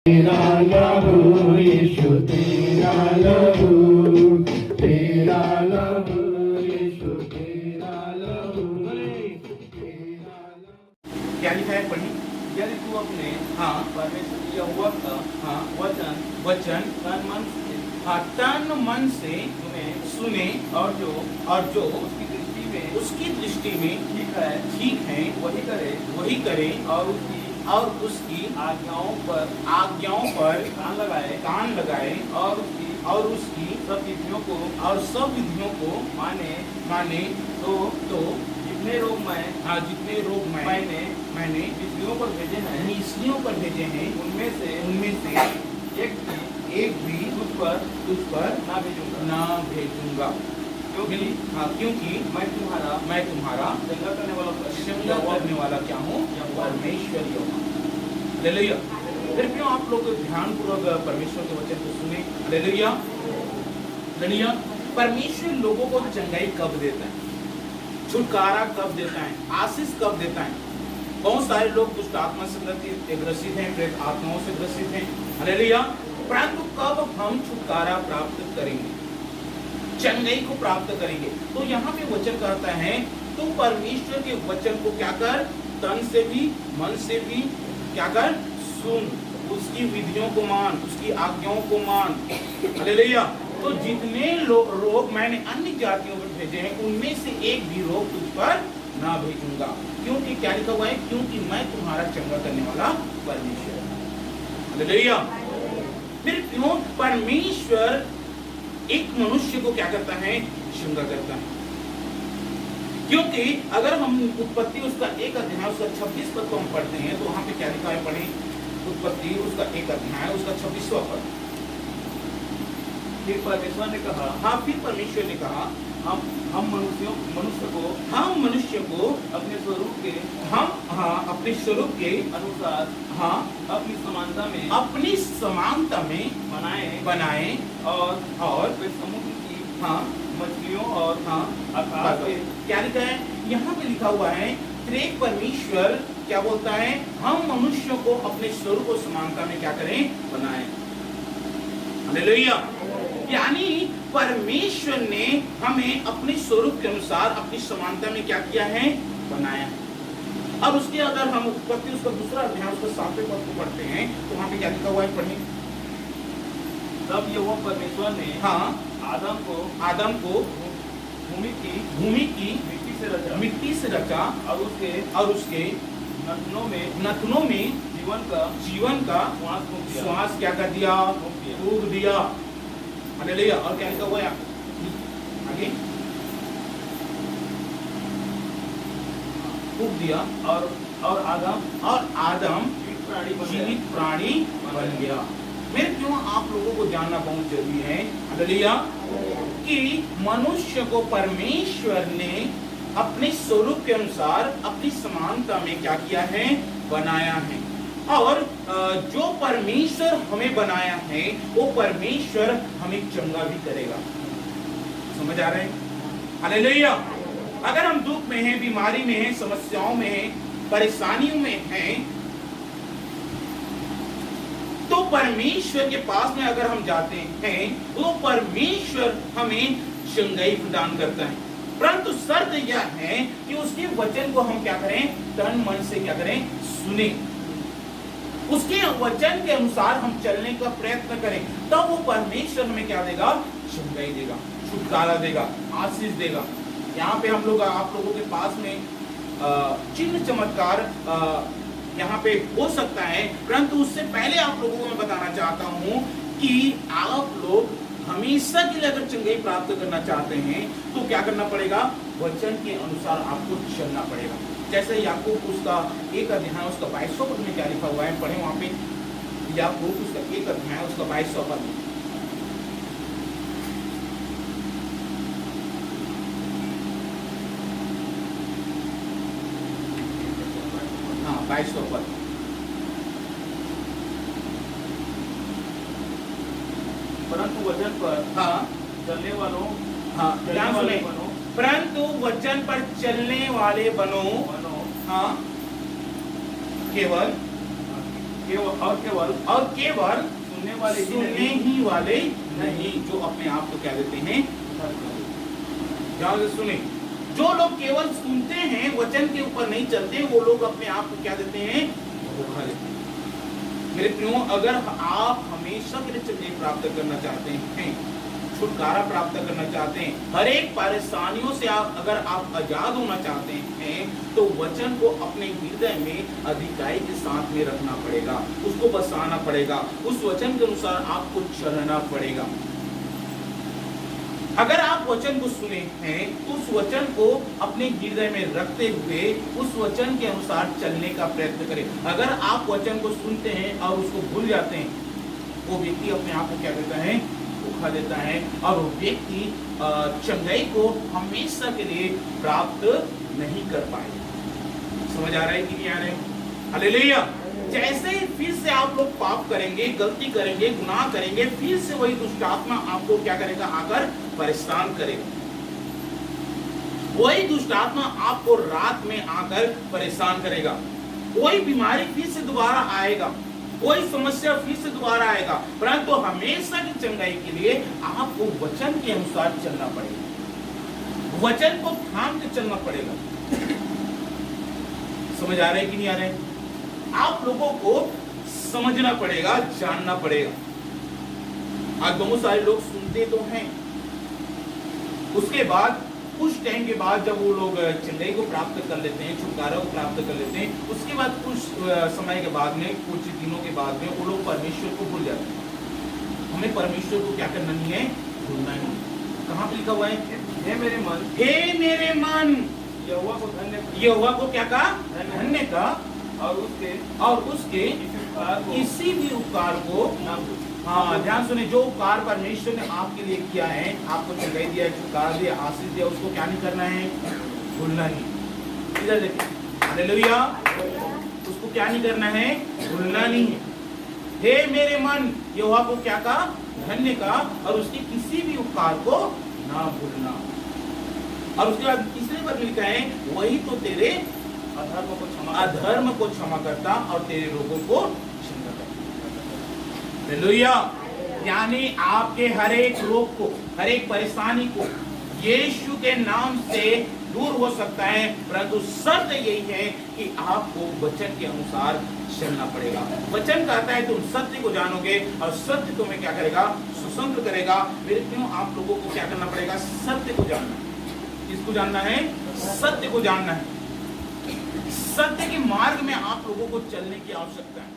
तेरा लहू यीशु तेरा लहू तेरा लहू यीशु तेरा लहू तेरा लहू। क्या लिखा है पढ़ी? यदि तू अपने हाँ परमेश्वर यहोवा का हाँ वचन तन मन से तन मन से सुने और जो उसकी दृष्टि में ठीक है वही करे और उसकी आज्ञाओं पर कान लगाए और उसकी सब विधियों को माने तो जितने रोग मैंने मिस्रियों पर भेजे हैं उनमें से एक भी तुझ पर ना भेजूंगा क्योंकि मैं तुम्हारा चंगा करने वाला क्या हूँ? परमेश्वर यहोवा। हालेलुया। फिर क्यों आप लोग ध्यानपूर्वक परमेश्वर के वचन को सुने? Hallelujah hallelujah. परमेश्वर लोगों को चंगाई कब देता है? छुटकारा कब देता है? आशीष कब देता है? बहुत सारे लोग दुष्ट आत्मा से ग्रसित हैं, प्रेत आत्माओं से ग्रसित हैं। हालेलुया। परंतु कब हम छुटकारा प्राप्त करेंगे, चंगाई को प्राप्त करेंगे? तो यहाँ पे वचन कहता है तो परमेश्वर के वचन को क्या कर, तन से भी मन से भी क्या कर, सुन, उसकी विधियों को मान, उसकी आज्ञाओं को मान। हालेलुया। तो जितने रोग मैंने अन्य जातियों पर भेजे हैं उनमें से एक भी रोग तुझ पर ना भेजूंगा। क्योंकि क्या लिखा हुआ है? क्योंकि मैं तुम्हारा चंगा करने वाला परमेश्वर हूं। हालेलुया। फिर क्यों परमेश्वर एक मनुष्य को क्या करता है? चंगा करता है। क्योंकि अगर हम उत्पत्ति उसका 1 अध्याय उसका 26 पद को हम पढ़ते हैं तो वहां पे क्या लिखा है? पढ़े उत्पत्ति उसका 1 अध्याय उसका 26वां पद। फिर परमेश्वर ने कहा, फिर परमेश्वर ने कहा हम मनुष्य को अपने स्वरूप के अनुसार अपनी समानता में बनाए और वे समुद्र की मछलियों और आकाश के क्या लिखा है? यहाँ पे लिखा हुआ है त्रिएक परमेश्वर क्या बोलता है? हम मनुष्यों को अपने स्वरूप और समानता में क्या करें? बनाए। हालेलुया। यानी परमेश्वर ने हमें अपने स्वरूप के अनुसार अपनी समानता में क्या किया है? बनाया। अब उसके अगर हम उत्पत्ति उसका 2 अध्याय उसका 7वें पद को पढ़ते हैं तो वहां पे क्या लिखा हुआ है? पढ़िए। तब यहोवा परमेश्वर ने आदम को भूमि की मिट्टी से रचा और उसके नथनों में जीवन का श्वास क्या कर दिया? फूंक दिया। हालेलुया। और क्या लिखा हुआ है आगे? फूंक दिया और आदम जीवित प्राणी बन गया। मैं क्यों आप लोगों को जानना बहुत जरूरी है? हालेलुया। कि मनुष्य को परमेश्वर ने अपने स्वरूप के अनुसार अपनी समानता में क्या किया है? बनाया है। और जो परमेश्वर हमें बनाया है वो परमेश्वर हमें चंगा भी करेगा। समझ आ रहे हैं? हालेलुया। अगर हम दुख में हैं, बीमारी में हैं, समस्याओं में हैं, परेशानियों में हैं, तो परमेश्वर के पास में अगर हम जाते हैं तो परमेश्वर हमें चंगाई प्रदान करता है। परंतु शर्त यह है कि उसके वचन को हम क्या करें? तन मन से क्या करें? सुने, उसके वचन के अनुसार हम चलने का प्रयत्न करें, तब वो परमेश्वर हमें क्या देगा? चंगाई देगा, छुटकारा देगा, आशीष देगा। यहाँ पे हम लोग आप लोगों के पास में चिन्ह चमत्कार यहाँ पे हो सकता है, परंतु उससे पहले आप लोगों को मैं बताना चाहता हूँ कि आप लोग हमेशा के लिए अगर चंगाई प्राप्त करना चाहते हैं तो क्या करना पड़ेगा? वचन के अनुसार आपको चलना पड़ेगा। जैसे याकूब उसका 1 अध्याय उसका 22वां पद में क्या लिखा हुआ है? पढ़े वहां पे। याकूब उसका 1 अध्याय उसका 22वां पद। 22वां पद। परंतु वचन पर चलने वालों परंतु वचन पर चलने वाले बनो। केवल और केवल सुनने वाले ही सुनने नहीं, ही वाले नहीं, जो अपने आप को क्या देते हैं, ध्यान से सुने। जो लोग केवल सुनते हैं, वचन के ऊपर नहीं चलते, वो लोग अपने आप को क्या देते हैं, धोखा देते हैं। मेरे प्रियो, अगर आप हमेशा के लिए चंगाई प्राप्त करना चाहते हैं, छुटकारा प्राप्त करना चाहते हैं, हर एक परेशानियों से अगर आप आजाद होना चाहते हैं, तो वचन को अपने हृदय में अधिकाई के साथ में रखना पड़ेगा, उसको बसाना पड़ेगा, उस वचन के अनुसार आपको चलना पड़ेगा। अगर आप वचन को सुने हैं, उस वचन को अपने हृदय में रखते हुए उस वचन के अनुसार चलने का प्रयत्न करें। अगर आप वचन को सुनते हैं और उसको भूल जाते हैं, वो व्यक्ति अपने आप को क्या देता है, धोखा देता है, और वो व्यक्ति चंगाई को हमेशा के लिए प्राप्त नहीं कर पाएगा। समझ आ रहा है कि नहीं आ रहा है? हालेलुया। जैसे ही फिर से आप लोग पाप करेंगे, गलती करेंगे, गुनाह करेंगे, फिर से वही दुष्ट आत्मा आपको क्या करेगा, आकर परेशान करेगा। वही दुष्ट आत्मा आपको रात में आकर परेशान करेगा, वही बीमारी फिर से दोबारा आएगा, कोई समस्या फिर से दोबारा आएगा। परंतु हमेशा की चंगाई के लिए आपको वचन के अनुसार चलना पड़ेगा, वचन को थाम के चलना पड़ेगा। समझ आ रहा है कि नहीं आ रहा है? आप लोगों को समझना पड़ेगा, जानना पड़ेगा। आज बहुत सारे लोग सुनते तो हैं, उसके बाद कुछ टाइम के बाद जब वो लोग चंगाई को प्राप्त कर लेते हैं, छुटकारा को प्राप्त कर लेते हैं, उसके बाद कुछ समय के बाद में, कुछ दिनों के बाद में वो लोग परमेश्वर को भूल जाते हैं। हमें परमेश्वर को क्या करना नहीं है, भूलना नहीं। कहाँ पे लिखा हुआ है, हे मेरे मन, हे मेरे मन, यहोवा को धन्य, यहोवा को क्या कहा, धन्य का, और उसके किसी भी उपकार को ना भूल। हाँ, ध्यान सुने। जो उपकार परमेश्वर ने आपके लिए किया है, आपको चंगाई दिया, छुटकारा दिया, आशीष दिया, उसको क्या नहीं करना है, भूलना नहीं। इधर देखिए, हालेलुया। उसको क्या नहीं करना है, भूलना नहीं है। हे मेरे मन, यहोवा को क्या कहा, धन्य का, और उसके किसी भी उपकार को ना भूलना। और उसके बाद तीसरे पद में लिखा है, वही तो तेरे अधर्म को क्षमा करता और तेरे रोगों को क्षमा करता। हालेलुया। यानी आपके हर एक रोग को, हर एक परेशानी को यीशु के नाम से दूर हो सकता है, परंतु शर्त यही है कि आपको वचन के अनुसार चलना पड़ेगा। वचन कहता है तुम सत्य को जानोगे और सत्य तुम्हें क्या करेगा, स्वतंत्र करेगा। मेरे प्रियो, आप लोगों को क्या करना पड़ेगा, सत्य को जानना है। किसको जानना है, सत्य को जानना है। सत्य के मार्ग में आप लोगों को चलने की आवश्यकता है।